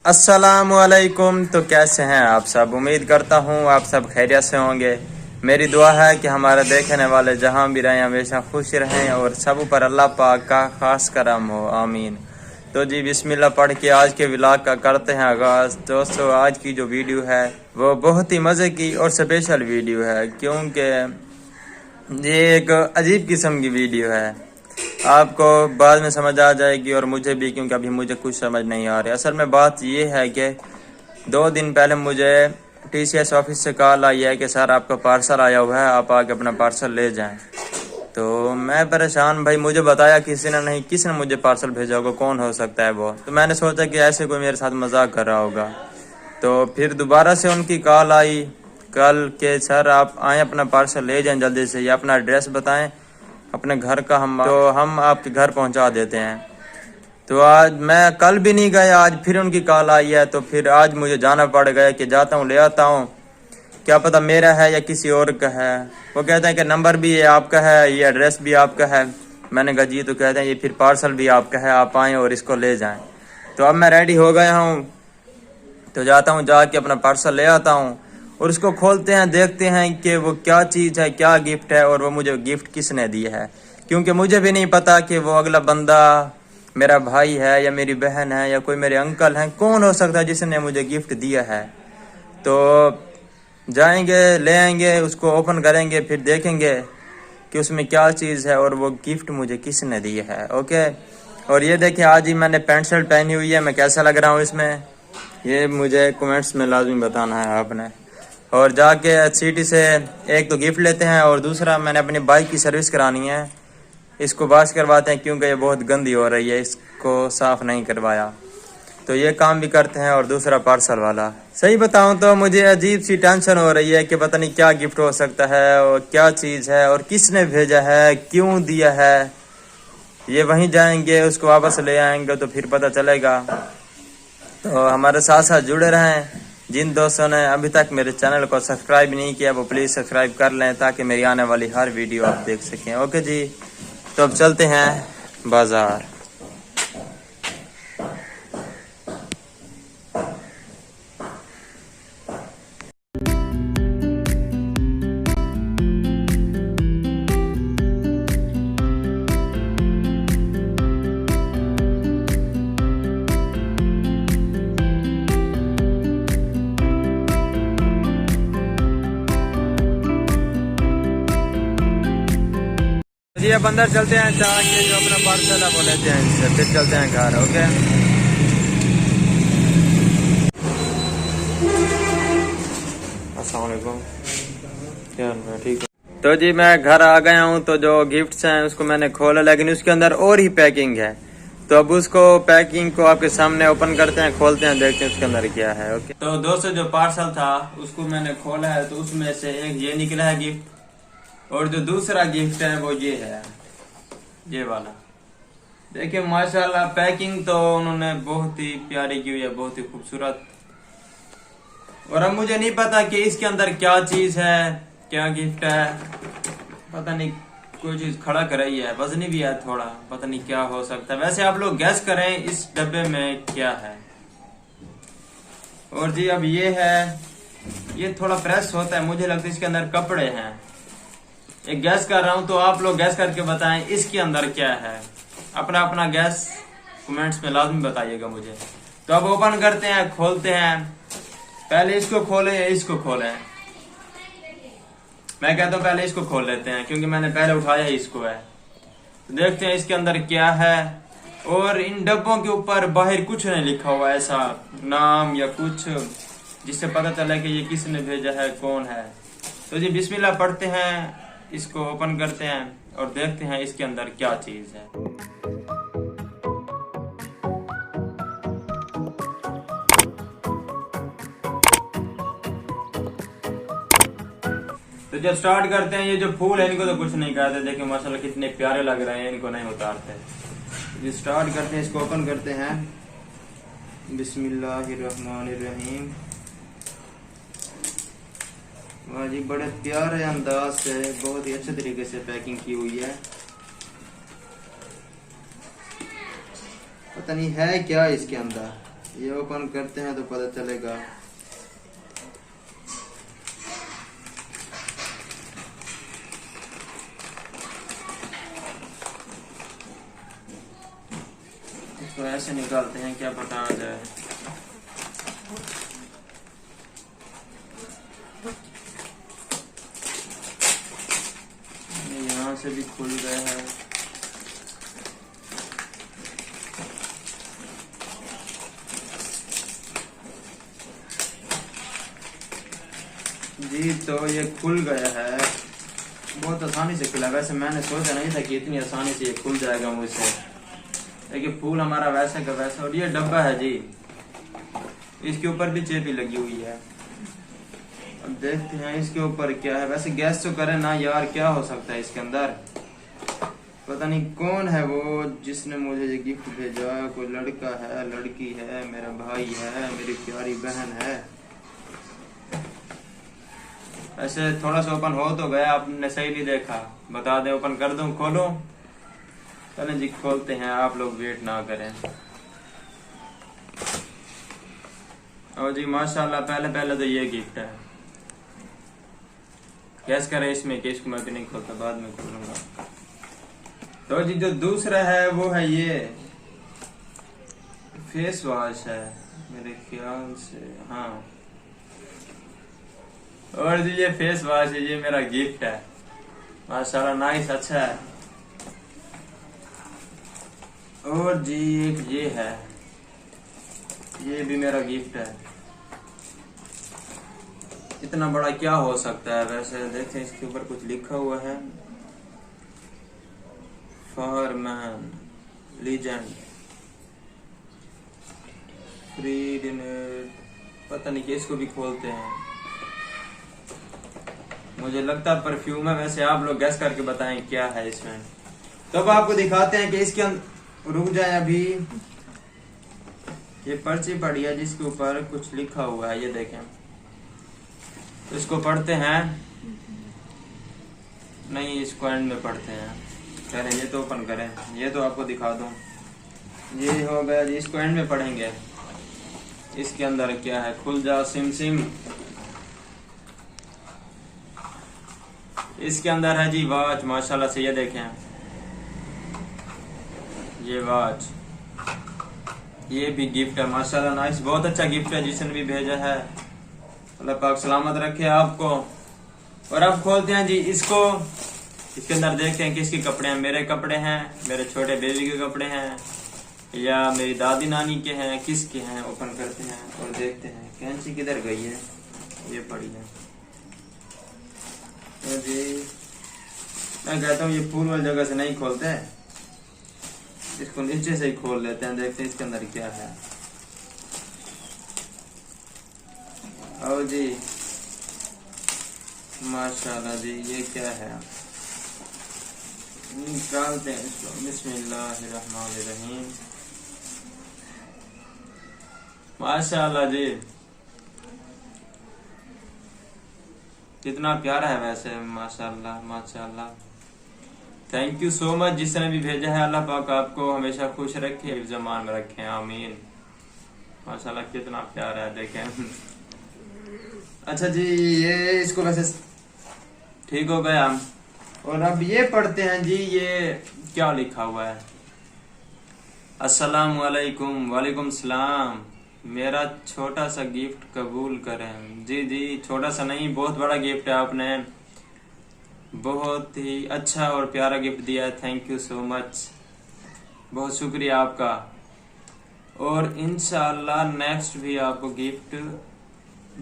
अस्सलामुअलैकुम। तो कैसे हैं आप सब? उम्मीद करता हूँ आप सब खैरियत से होंगे। मेरी दुआ है कि हमारे देखने वाले जहाँ भी रहें हमेशा खुश रहें और सब ऊपर अल्लाह पाक का खास करम हो, आमीन। तो जी बिस्मिल्लाह पढ़ के आज के व्लॉग का करते हैं आगाज़। दोस्तों आज की जो वीडियो है वो बहुत ही मज़े की और स्पेशल वीडियो है, क्योंकि ये एक अजीब किस्म की वीडियो है। आपको बाद में समझ आ जाएगी और मुझे भी, क्योंकि अभी मुझे कुछ समझ नहीं आ रही। असल में बात ये है कि 2 दिन पहले मुझे TCS ऑफिस से कॉल आई है कि सर आपका पार्सल आया हुआ है, आप आके अपना पार्सल ले जाएं। तो मैं परेशान, भाई मुझे बताया किसी ने नहीं, किसने मुझे पार्सल भेजा होगा, कौन हो सकता है वो। तो मैंने सोचा कि ऐसे कोई मेरे साथ मजाक कर रहा होगा। तो फिर दोबारा से उनकी कॉल आई कल के सर आप आएँ अपना पार्सल ले जाएं जल्दी से, या अपना एड्रेस बताएं अपने घर का, हम आपके घर पहुंचा देते हैं। तो आज मैं कल भी नहीं गया, आज फिर उनकी कॉल आई है, तो फिर आज मुझे जाना पड़ गया कि जाता हूँ ले आता हूँ, क्या पता मेरा है या किसी और का है। वो कहते हैं कि नंबर भी ये आपका है, ये एड्रेस भी आपका है। मैंने कहा जी, तो कहते हैं ये फिर पार्सल भी आपका है, आप आएँ और इसको ले जाएँ। तो अब मैं रेडी हो गया हूँ, तो जाता हूँ, जाके अपना पार्सल ले आता हूँ और उसको खोलते हैं, देखते हैं कि वो क्या चीज़ है, क्या गिफ्ट है और वो मुझे गिफ्ट किसने दी है। क्योंकि मुझे भी नहीं पता कि वो अगला बंदा मेरा भाई है या मेरी बहन है या कोई मेरे अंकल हैं, कौन हो सकता है जिसने मुझे गिफ्ट दिया है। तो जाएंगे, ले आएंगे, उसको ओपन करेंगे, फिर देखेंगे कि उसमें क्या चीज़ है और वो गिफ्ट मुझे किसने दी है। ओके। और ये देखिए आज ही मैंने पैंट शर्ट पहनी हुई है, मैं कैसा लग रहा हूँ इसमें, ये मुझे कमेंट्स में लाजमी बताना है आपने। और जाके सिटी से एक तो गिफ्ट लेते हैं और दूसरा मैंने अपनी बाइक की सर्विस करानी है, इसको वॉश करवाते हैं क्योंकि ये बहुत गंदी हो रही है, इसको साफ़ नहीं करवाया। तो ये काम भी करते हैं। और दूसरा पार्सल वाला, सही बताऊं तो मुझे अजीब सी टेंशन हो रही है कि पता नहीं क्या गिफ्ट हो सकता है और क्या चीज़ है और किसने भेजा है, क्यों दिया है। ये वहीं जाएंगे, उसको वापस ले आएंगे तो फिर पता चलेगा। तो हमारे साथ साथ जुड़े रहें। जिन दोस्तों ने अभी तक मेरे चैनल को सब्सक्राइब नहीं किया वो प्लीज़ सब्सक्राइब कर लें, ताकि मेरी आने वाली हर वीडियो आप देख सकें। ओके जी, तो अब चलते हैं बाज़ार। जी अब अंदर चलते हैं, चाह के जो अपना पार्सल है वो लेते हैं इससे, फिर चलते हैं घर। ओके। अस्सलाम वालेकुम, क्या हाल है? ठीक है। तो जी मैं घर आ गया हूँ, तो जो गिफ्ट्स हैं उसको मैंने खोला, लेकिन उसके अंदर और ही पैकिंग है। तो अब उसको पैकिंग को आपके सामने ओपन करते हैं, खोलते हैं, देखते हैं उसके अंदर क्या है। ओके। तो दोस्तों जो पार्सल था उसको मैंने खोला है, तो उसमें से एक ये निकला है गिफ्ट, और जो दूसरा गिफ्ट है वो ये है, ये वाला। देखिए माशाल्लाह पैकिंग तो उन्होंने बहुत ही प्यारी की हुई है, बहुत ही खूबसूरत। और अब मुझे नहीं पता कि इसके अंदर क्या चीज है, क्या गिफ्ट है, पता नहीं। कोई चीज खड़ा कर रही है, वजनी भी है थोड़ा, पता नहीं क्या हो सकता है। वैसे आप लोग गैस करें इस डब्बे में क्या है। और जी अब ये है, ये थोड़ा प्रेस होता है, मुझे लगता है इसके अंदर कपड़े हैं। एक गैस कर रहा हूं, तो आप लोग गैस करके बताएं इसके अंदर क्या है। अपना अपना गैस कमेंट्स में लाजमी बताइएगा मुझे। तो अब ओपन करते हैं, खोलते हैं। पहले इसको खोलें या इसको खोलें? मैं कहता हूं पहले इसको खोल लेते हैं, क्योंकि मैंने पहले उठाया ही इसको है। तो देखते हैं इसके अंदर क्या है। और इन डब्बों के ऊपर बाहर कुछ नहीं लिखा हुआ, ऐसा नाम या कुछ जिससे पता चले कि ये किसने भेजा है, कौन है। तो जी बिस्मिल्लाह पढ़ते हैं, इसको ओपन करते हैं और देखते हैं इसके अंदर क्या चीज है। तो जब स्टार्ट करते हैं, ये जो फूल है इनको तो कुछ नहीं कहते, देखिए माशाल्लाह कितने प्यारे लग रहे हैं, इनको नहीं उतारते। ये स्टार्ट करते हैं, इसको ओपन करते हैं। बिस्मिल्लाहिर्रहमानिर्रहीम। वाह जी, बड़े प्यारे अंदाज से बहुत ही अच्छे तरीके से पैकिंग की हुई है। पता नहीं है क्या इसके अंदर। ये ओपन करते हैं तो पता चलेगा। इसको ऐसे निकालते हैं, क्या पता आ जाए। यहाँ से भी खुल गया है। जी तो ये खुल गया है, बहुत आसानी से खुला। वैसे मैंने सोचा नहीं था कि इतनी आसानी से ये खुल जाएगा मुझसे। देखिए फूल हमारा वैसे का वैसा। और ये डब्बा है जी, इसके ऊपर भी चेपी लगी हुई है। अब देखते हैं इसके ऊपर क्या है। वैसे गैस तो करे ना यार, क्या हो सकता है इसके अंदर। पता नहीं कौन है वो जिसने मुझे ये गिफ्ट भेजा। कोई लड़का है, लड़की है, मेरा भाई है, मेरी प्यारी बहन है। ऐसे थोड़ा सा ओपन हो तो गया, आपने सही नहीं देखा। बता दें ओपन कर दूं, खोलूं? चलें जी खोलते हैं, आप लोग वेट ना करें। और जी माशाल्लाह, पहले तो ये गिफ्ट है। गैस करें इसमें कि इसको मैं भी नहीं खोलता, बाद में खोलूंगा। तो जी जो दूसरा है वो है ये फेस वॉश है मेरे ख्याल से, हाँ। और जी ये फेस वॉश है, ये मेरा गिफ्ट है। माशाल्लाह नाइस, अच्छा है। और जी एक ये है, ये भी मेरा गिफ्ट है। इतना बड़ा क्या हो सकता है। वैसे देखें इसके ऊपर कुछ लिखा हुआ है, for man legend free dinner. पता नहीं कि इसको भी खोलते हैं, मुझे लगता है परफ्यूम है। वैसे आप लोग गैस करके बताएं क्या है इसमें। तो अब आपको दिखाते हैं कि इसके अंदर, रुक जाए अभी। ये पर्ची पड़ी है जिसके ऊपर कुछ लिखा हुआ है, ये देखें। तो इसको पढ़ते हैं, नहीं इसको एंड में पढ़ते हैं। पहले ये तो ओपन करें, ये तो आपको दिखा दूं। ये हो गया जी, इसको एंड में पढ़ेंगे। इसके अंदर क्या है, खुल जाओ सिम सिम। इसके अंदर है जी वॉच, माशाल्लाह से। ये देखें ये वॉच, ये भी गिफ्ट है माशाल्लाह नाइस, बहुत अच्छा गिफ्ट है। जिसने भी भेजा है अल्लाह पाक सलामत रखे आपको। और अब खोलते हैं जी इसको। इसके अंदर देखते हैं किसके कपड़े हैं। मेरे कपड़े हैं, मेरे छोटे बेबी के कपड़े हैं, या मेरी दादी नानी के हैं, किसके हैं। ओपन करते हैं और देखते हैं। कैंची किधर गई है, ये पड़ी है। तो जी मैं कहता हूँ ये फूल वाली जगह से नहीं खोलते, इसको नीचे से ही खोल लेते हैं। देखते हैं इसके अंदर क्या है। और जी माशाल्लाह जी, ये क्या है, निकालते हैं इसको। बिस्मिल्लाहिर्रहमानिर्रहीम। माशाल्लाह जी, कितना प्यारा है वैसे। माशाल्लाह माशाल्लाह, थैंक यू सो मच जिसने भी भेजा है। अल्लाह पाक आपको हमेशा खुश रखे, हिफ्ज़-ए-मान में रखे, आमीन। माशाल्लाह कितना प्यारा है, देखें। अच्छा जी, ये इसको वैसे ठीक हो गया। और अब ये पढ़ते हैं जी, ये क्या लिखा हुआ है। अस्सलाम वालेकुम। वालेकुम सलाम। मेरा छोटा सा गिफ्ट कबूल करें। जी जी, छोटा सा नहीं, बहुत बड़ा गिफ्ट है। आपने बहुत ही अच्छा और प्यारा गिफ्ट दिया है, थैंक यू सो मच, बहुत शुक्रिया आपका। और इंशाअल्लाह नेक्स्ट भी आपको गिफ्ट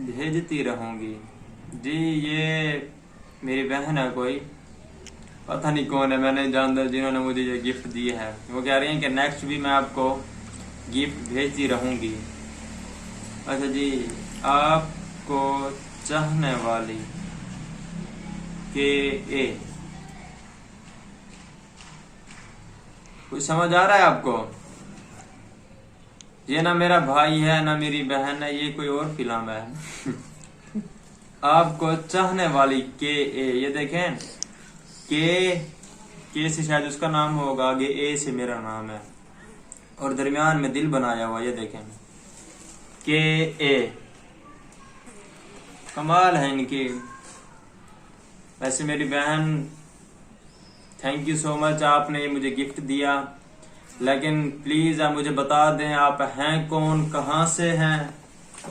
भेजती रहूंगी। जी ये मेरी बहन है, कोई पता नहीं कौन है, मैंने जानता जिन्होंने मुझे ये गिफ्ट दिए है। वो कह रही हैं कि नेक्स्ट भी मैं आपको गिफ्ट भेजती रहूंगी। अच्छा जी, आपको चाहने वाली के ए, कुछ समझ आ रहा है आपको? ये ना मेरा भाई है ना मेरी बहन है, ये कोई और फिल्म है। आपको चाहने वाली के ए, ये देखें के से शायद उसका नाम होगा, आगे ए से मेरा नाम है और दरमियान में दिल बनाया हुआ, ये देखें। KA। कमाल है इनकी। वैसे मेरी बहन, थैंक यू सो मच, आपने मुझे गिफ्ट दिया, लेकिन प्लीज आप मुझे बता दें आप हैं कौन, कहाँ से हैं,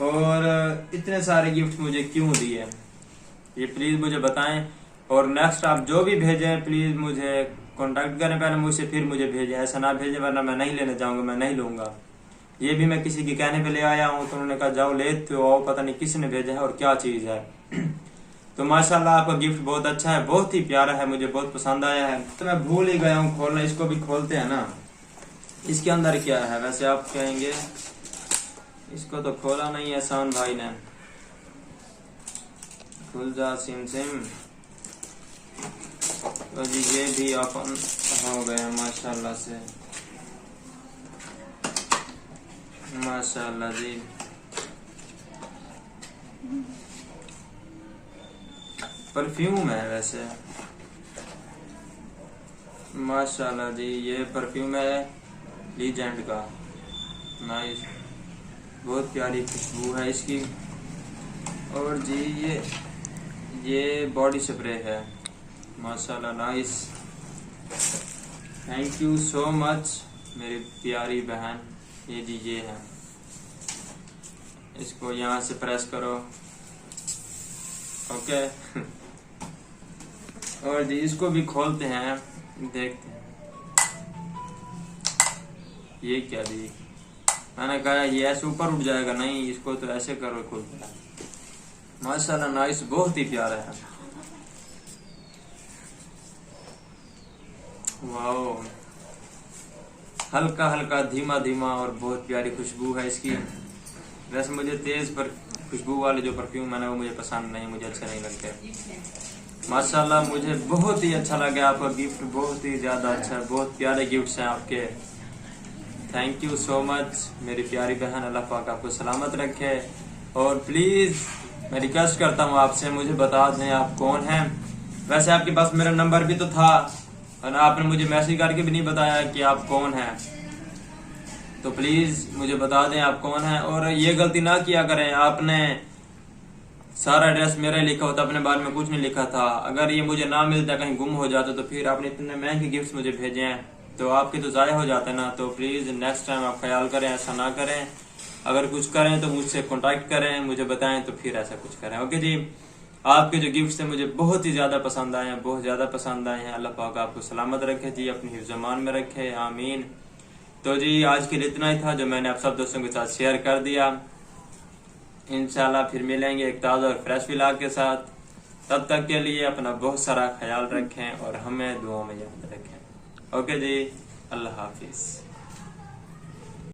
और इतने सारे गिफ्ट मुझे क्यों दिए, ये प्लीज मुझे बताएं। और नेक्स्ट आप जो भी भेजें प्लीज मुझे कांटेक्ट करें पहले मुझसे, फिर मुझे भेजें, ऐसा ना भेजें वरना मैं नहीं लेने जाऊंगा, मैं नहीं लूंगा। ये भी मैं किसी के कहने पे ले आया हूँ, तो उन्होंने कहा जाओ लेते हो, पता नहीं किसने भेजा है और क्या चीज है। तो माशाल्लाह आपका गिफ्ट बहुत अच्छा है, बहुत ही प्यारा है, मुझे बहुत पसंद आया है। तो मैं भूल ही गया हूँ खोलना, इसको भी खोलते हैं ना। इसके अंदर क्या है वैसे आप कहेंगे, इसको तो खोला नहीं है शान भाई ने। खुल जा सिम सिम। तो जी ये भी अपन हो गए माशाल्लाह से, माशाल्लाह जी। परफ्यूम है वैसे, माशाल्लाह जी, ये परफ्यूम है लीजेंड का, नाइस, बहुत प्यारी खुशबू है इसकी। और जी ये बॉडी स्प्रे है, माशाल्लाह nice, thank you so much मेरी प्यारी बहन। ये जी ये है, इसको यहाँ से प्रेस करो, ओके। और जी इसको भी खोलते हैं, देखते हैं ये क्या दी। मैंने कहा ये ऐसे ऊपर उठ जाएगा, नहीं इसको तो ऐसे करो, खुलता है, माशाल्लाह नाइस, बहुत ही प्यारा है। वाओ, हल्का हल्का धीमा धीमा और बहुत प्यारी खुशबू है इसकी। वैसे मुझे तेज पर खुशबू वाले जो परफ्यूम है ना वो मुझे पसंद नहीं, मुझे अच्छे नहीं लगते। माशाल्लाह मुझे बहुत ही अच्छा लगा, आपका गिफ्ट बहुत ही ज्यादा अच्छा है, बहुत प्यारे गिफ्ट्स हैं आपके। थैंक यू सो मच मेरी प्यारी बहन, अल्लाह पाक आपको सलामत रखे। और प्लीज मैं रिक्वेस्ट करता हूँ आपसे, मुझे बता दें आप कौन हैं। वैसे आपके पास मेरा नंबर भी तो था और आपने मुझे मैसेज करके भी नहीं बताया कि आप कौन हैं, तो प्लीज मुझे बता दें आप कौन हैं। और ये गलती ना किया करें, आपने सारा एड्रेस मेरा लिखा होता, अपने बारे में कुछ नहीं लिखा था। अगर ये मुझे ना मिलता, कहीं गुम हो जाता, तो फिर आपने इतने महंगे गिफ्ट मुझे भेजे हैं तो आपके तो ज़ाया हो जाते ना। तो प्लीज नेक्स्ट टाइम आप ख्याल करें, ऐसा ना करें। अगर कुछ करें तो मुझसे कांटेक्ट करें, मुझे बताएं तो फिर ऐसा कुछ करें, ओके जी। आपके जो गिफ्ट है मुझे बहुत ही ज्यादा पसंद आए हैं, बहुत ज्यादा पसंद आए हैं। अल्लाह पाक आपको सलामत रखे जी, अपनी हिफ्ज़-ए-मान में रखे, आमीन। तो जी आज के लिए इतना ही था जो मैंने आप सब दोस्तों के साथ शेयर कर दिया। इंशाल्लाह फिर मिलेंगे एक ताज़ा और फ्रेश व्लॉग के साथ। तब तक के लिए अपना बहुत सारा ख्याल रखें और हमें दुआ में याद रखें, ओके जी, अल्लाह हाफिज।